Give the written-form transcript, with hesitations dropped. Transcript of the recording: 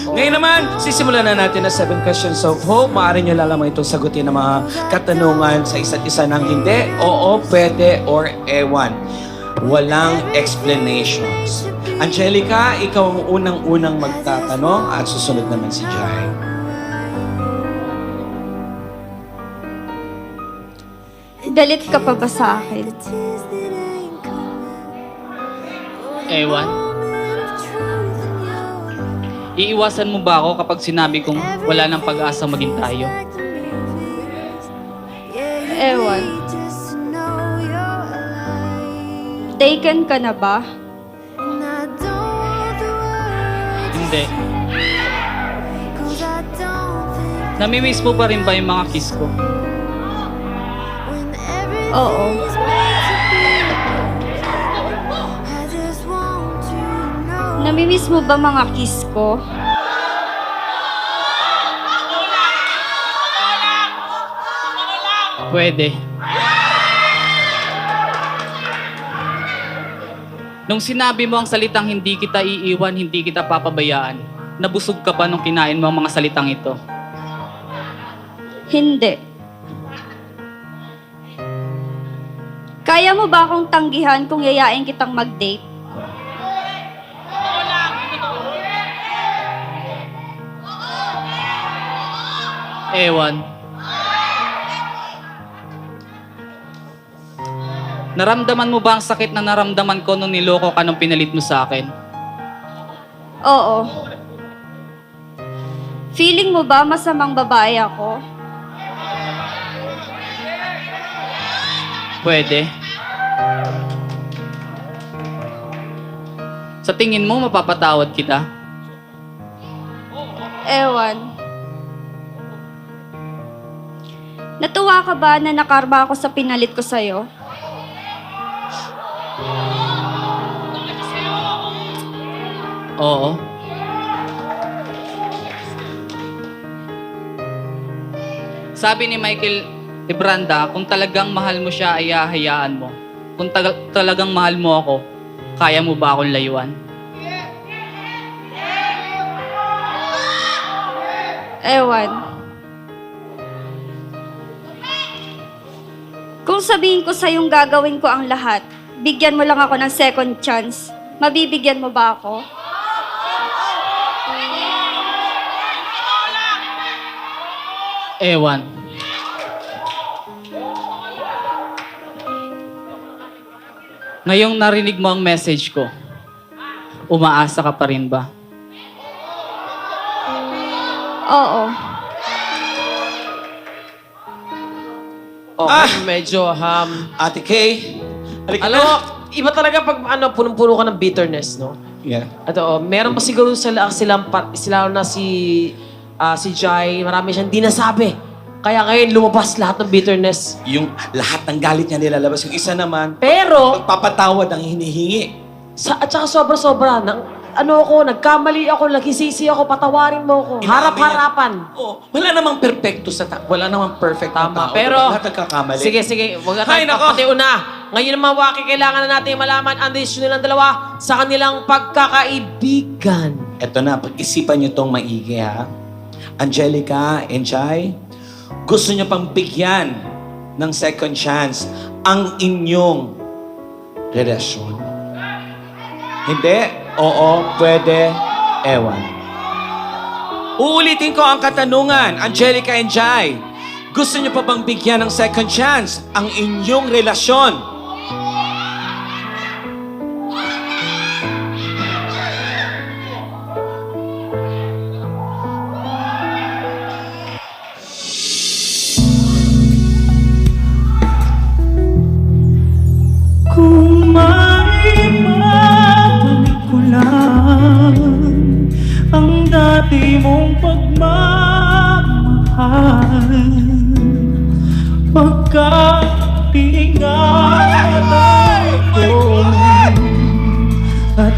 Ngayon naman, sisimulan na natin na 7 questions of hope. Maaari nyo lalaman itong sagutin ng mga katanungan sa isa't isa ng hindi, oo, pwede, or ewan. Walang explanations. Angelica, ikaw ang unang-unang magtatanong at susunod naman si Jai. Galit ka pa ba sa akin? Ewan. Iiwasan mo ba ako kapag sinabi kong wala nang pag-asa maging tayo? Ewan. Taken ka na ba? Hindi. Namimiss mo pa rin ba yung mga kiss ko? Oo. Namimiss mo ba mga kiss ko? Pwede. Nung sinabi mo ang salitang hindi kita iiwan, hindi kita papabayaan, nabusog ka ba nung kinain mo ang mga salitang ito? Hindi. Kaya mo ba akong tanggihan kung yayain kitang mag-date? Ewan. Naramdaman mo ba ang sakit na naramdaman ko nung niloko ka nung pinalit mo sa akin? Oo. Feeling mo ba masamang babae ako? Pwede. Sa tingin mo, mapapatawad kita? Ewan. Natuwa ka ba na nakarma ako sa pinalit ko sa'yo? Oo. Sabi ni Michael Ibranda, kung talagang mahal mo siya, ay hahayaan mo. Kung talagang mahal mo ako, kaya mo ba akong layuan? Ewan. Kung sabihin ko sa'yong gagawin ko ang lahat, bigyan mo lang ako ng second chance, mabibigyan mo ba ako? Ewan. Ngayong narinig mo ang message ko, umaasa ka pa rin ba? Oo. Okay, medyo, Ate Kay, halika alam na. mo, iba talaga pag punong-puno ka ng bitterness, no? Yeah. At meron pa siguro sila na si Jai, marami siyang di nasabi. Kaya ngayon lumabas lahat ng bitterness. Yung lahat ng galit niya nilalabas. Yung isa naman, Pero, magpapatawad ang hinihingi. at saka sobra-sobra, nagkamali ako, nagsisisi ako, patawarin mo ako. Inamin Harap-harapan. Oh, wala namang perfecto wala namang perfect na Tama, tao. pero... Lahat nagkakamali. Sige, huwag Hay, natin nako. papatiuna. Ngayon naman, Waki, kailangan na natin malaman ang desisyon nilang dalawa sa kanilang pagkakaibigan. Eto na, pag-isipan niyo tong maigi, ha? Angelica and Jai, gusto niyo pang bigyan ng second chance ang inyong relasyon. Hindi? Oo, pwede, ewan. Uulitin ko ang katanungan, Angelica and Jai. Gusto niyo pa bang bigyan ng second chance ang inyong relasyon? Kung may mabalik ko lang ang dati mong pagmamahal, magkatingala ko at